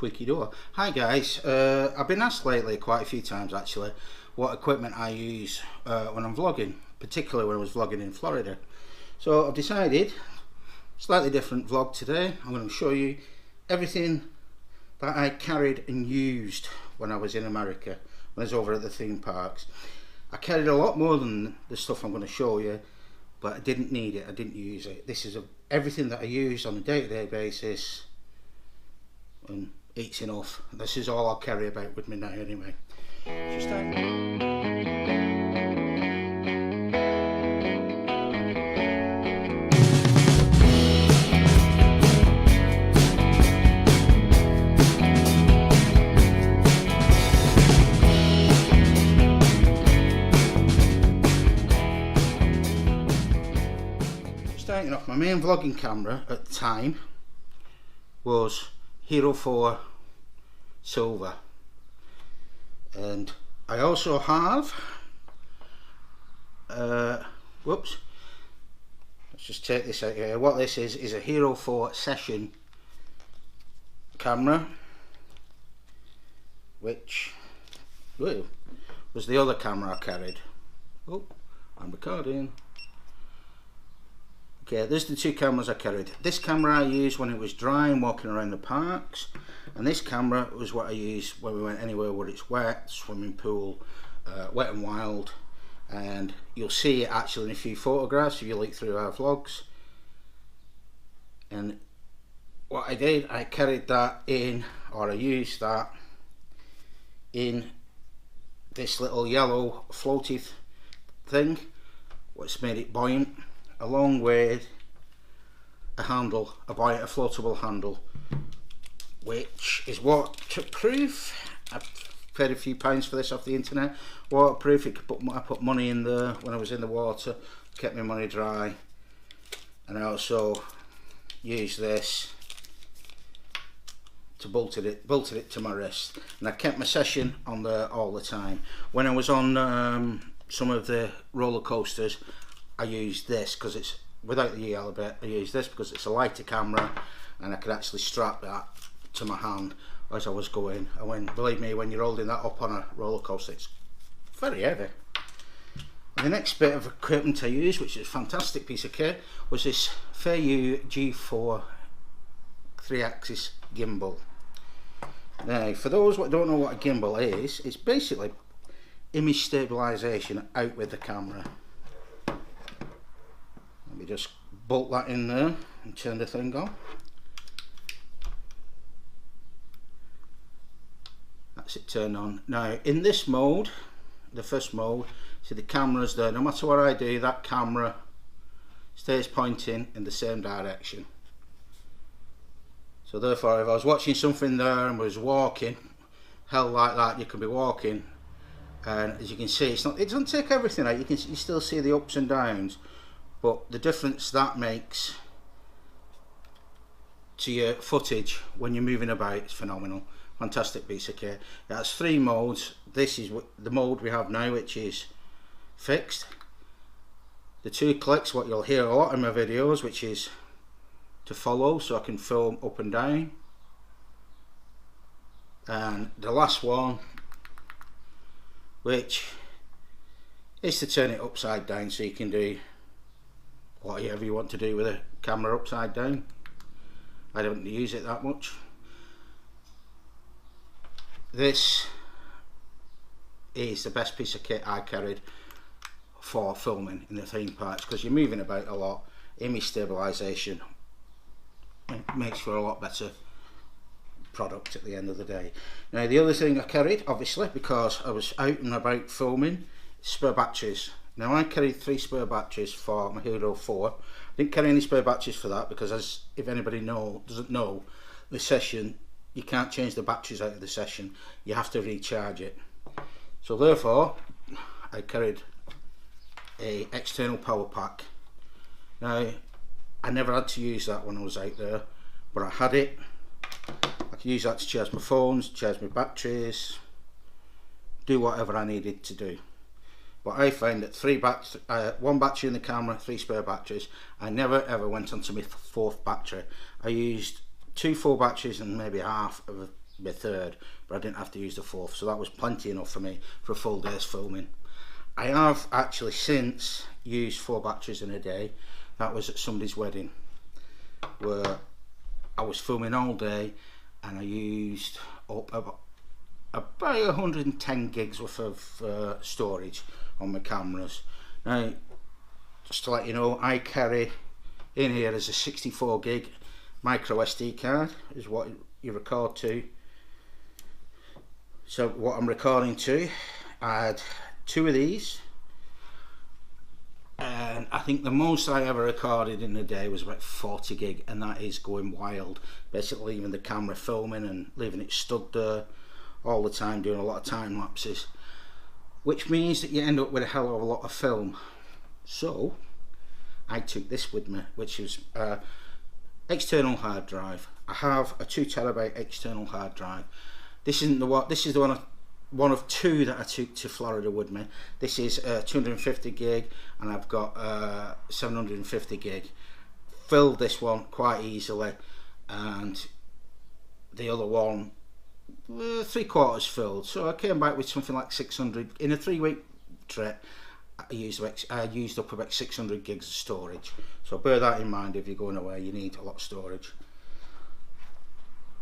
squeaky door. Hi guys, I've been asked lately quite a few times actually what equipment I use when I'm vlogging, particularly when I was vlogging in Florida. So I've decided, slightly different vlog today. I'm going to show you everything that I carried and used when I was in America, when I was over at the theme parks. I carried a lot more than the stuff I'm going to show you, but I didn't need it, I didn't use it. This is everything that I use on a day-to-day basis, and it's enough. This is all I'll carry about with me now anyway. Starting off, my main vlogging camera at the time was Hero 4 Silver, and I also have whoops, let's just take this out here. What this is a Hero 4 Session camera, which was the other camera I carried. Oh, I'm recording. Okay, there's the two cameras I carried. This camera I used when it was dry and walking around the parks, and this camera was what I used when we went anywhere where it's wet, swimming pool, wet and wild. And you'll see it actually in a few photographs if you look through our vlogs. And what I did, I carried that in, or I used that in this little yellow floaty thing, what's made it buoyant, along with a handle, a floatable handle, which is waterproof. I've paid a few pounds for this off the internet. Waterproof. I put money in there when I was in the water, kept my money dry. And I also used this to bolted it to my wrist, and I kept my Session on there all the time. When I was on some of the roller coasters, I used this because it's without the yellow bit. I used this because it's a lighter camera and I could actually strap that to my hand as I was going. And believe me, when you're holding that up on a roller coaster, it's very heavy. And the next bit of equipment I used, which is a fantastic piece of kit, was this Feiyu G4 3-axis gimbal. Now, for those that don't know what a gimbal is, it's basically image stabilization out with the camera. Let me just bolt that in there and turn the thing on. That's it turned on. Now in this mode, the first mode, see the camera's there. No matter what I do, that camera stays pointing in the same direction. So therefore, if I was watching something there and was walking, held like that, you could be walking, and as you can see, it doesn't take everything out. You still see the ups and downs. But the difference that makes to your footage when you're moving about is phenomenal. Fantastic piece of kit. It has 3 modes. This is the mode we have now, which is fixed. The 2 clicks, what you'll hear a lot in my videos, which is to follow, so I can film up and down. And the last one, which is to turn it upside down, so you can do whatever you want to do with a camera upside down. I don't use it that much. This is the best piece of kit I carried for filming in the theme parks, because you're moving about a lot. Image stabilization makes for a lot better product at the end of the day. Now the other thing I carried, obviously because I was out and about filming, spare batteries. Now I carried 3 spare batteries for my Hero 4. I didn't carry any spare batteries for that because, as if anybody doesn't know, the Session, you can't change the batteries out of the Session. You have to recharge it. So therefore, I carried a external power pack. Now, I never had to use that when I was out there, but I had it. I could use that to charge my phones, charge my batteries, do whatever I needed to do. But I found that 1 battery in the camera, 3 spare batteries. I never ever went on to my 4th battery. I used 2 full batteries and maybe half of my third, but I didn't have to use the fourth, so that was plenty enough for me for a full day's filming. I have actually since used 4 batteries in a day. That was at somebody's wedding where I was filming all day and I used up about 110 gigs worth of storage on my cameras. Now, just to let you know, I carry in here as a 64 gig micro SD card, is what you record to. So what I'm recording to, I had 2 of these, and I think the most I ever recorded in a day was about 40 gig, and that is going wild, basically leaving the camera filming and leaving it stood there all the time, doing a lot of time lapses, which means that you end up with a hell of a lot of film. So I took this with me, which is external hard drive. I have a 2 terabyte external hard drive. This isn't the one. This is the one of 2 that I took to Florida with me. This is 250 gig, and I've got 750 gig. Filled this one quite easily, and the other one 3/4 filled. So I came back with something like 600 in a 3-week trip. I used up about 600 gigs of storage. So bear that in mind if you're going away. You need a lot of storage.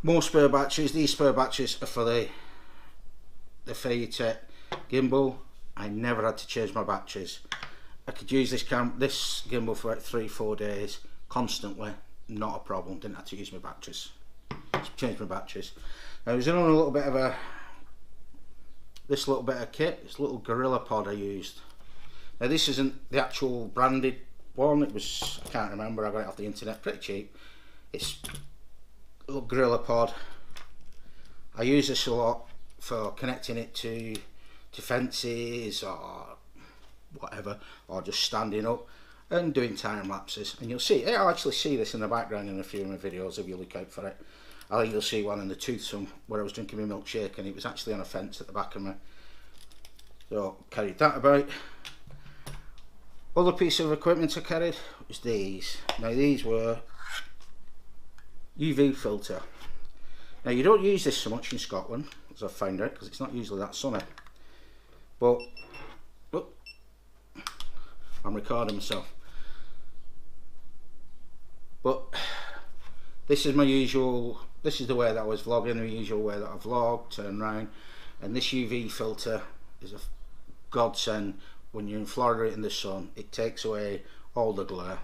More spare batteries. These spare batteries are for the Fayette gimbal. I never had to change my batteries. I could use this gimbal for like 3-4 days constantly, not a problem. Didn't have to use my batteries. Change my batteries. Now there's another little bit of this little bit of kit. This little Gorilla Pod I used. Now this isn't the actual branded one. It was, I can't remember. I got it off the internet, pretty cheap. It's a little Gorilla Pod. I use this a lot for connecting it to fences or whatever, or just standing up and doing time lapses. And you'll see, I'll actually see this in the background in a few of my videos if you look out for it. I think you'll see one in the toothsome where I was drinking my milkshake and it was actually on a fence at the back of me. So carried that about. Other piece of equipment I carried was these. Now these were UV filter. Now you don't use this so much in Scotland, as I've found out, because it's not usually that sunny. But look, I'm recording myself. But this is my usual. This is the way that I was vlogging, the usual way that I vlog, turn around, and this UV filter is a godsend when you're in Florida in the sun. It takes away all the glare.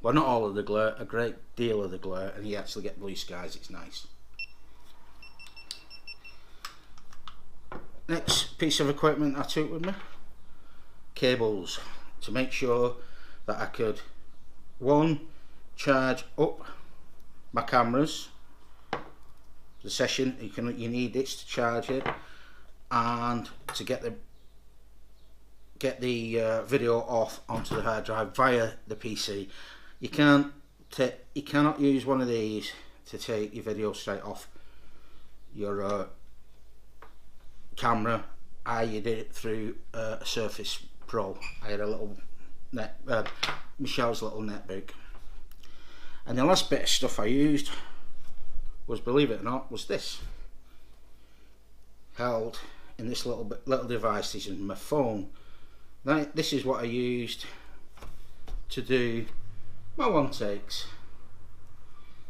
Well, not all of the glare, a great deal of the glare, and you actually get blue skies. It's nice. Next piece of equipment I took with me, cables, to make sure that I could, one, charge up my cameras. The session, you need this to charge it, and to get the video off onto the hard drive via the PC. You cannot use one of these to take your video straight off your camera. I did it through a Surface Pro. I had a little Michelle's little netbook. And the last bit of stuff I used was, believe it or not, was this. Held in this little device. This is my phone. Now, this is what I used to do my one takes.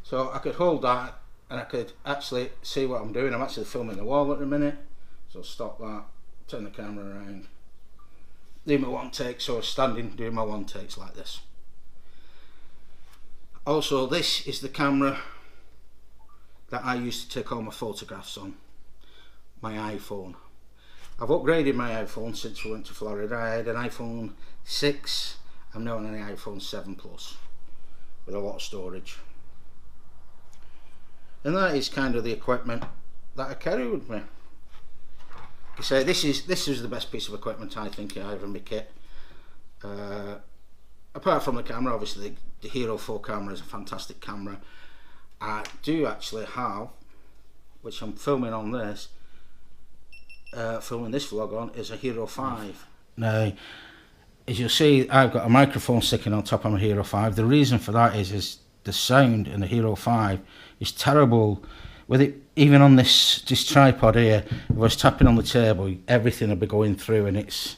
So I could hold that and I could actually see what I'm doing. I'm actually filming the wall at the minute. So stop that, turn the camera around, do my one take. So I was standing doing my one takes like this. Also, this is the camera that I used to take all my photographs on, my iPhone. I've upgraded my iPhone since we went to Florida. I had an iPhone 6, I'm now on an iPhone 7 Plus with a lot of storage. And that is kind of the equipment that I carry with me. Like I say, this is the best piece of equipment I think I have in my kit. Apart from the camera, obviously the Hero 4 camera is a fantastic camera. I do actually have, which I'm filming on this, filming this vlog on, is a Hero 5. Now, as you'll see, I've got a microphone sticking on top of my Hero 5. The reason for that is the sound in the Hero 5 is terrible with it, even on this tripod here, if I was tapping on the table, everything would be going through, and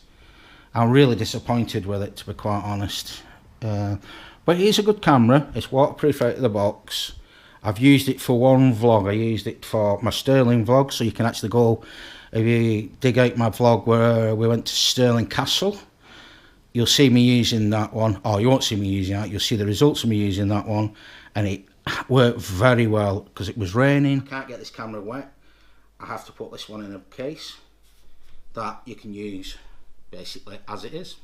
I'm really disappointed with it, to be quite honest. But it is a good camera. It's waterproof out of the box. I've used it for one vlog. I used it for my Stirling vlog, so you can actually go, if you dig out my vlog where we went to Stirling Castle, you'll see me using that one. Or you won't see me using that, you'll see the results of me using that one, and it worked very well because it was raining. I can't get this camera wet. I have to put this one in a case that you can use basically as it is.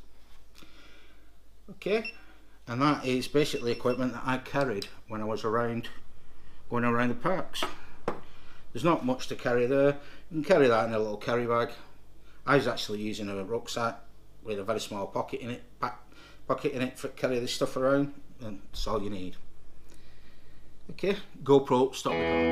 Okay, and that is basically equipment that I carried when I was going around the parks. There's not much to carry there. You can carry that in a little carry bag. I was actually using a rucksack with a very small pocket in it, pocket in it for carry this stuff around, and that's all you need. Okay, GoPro, stop recording.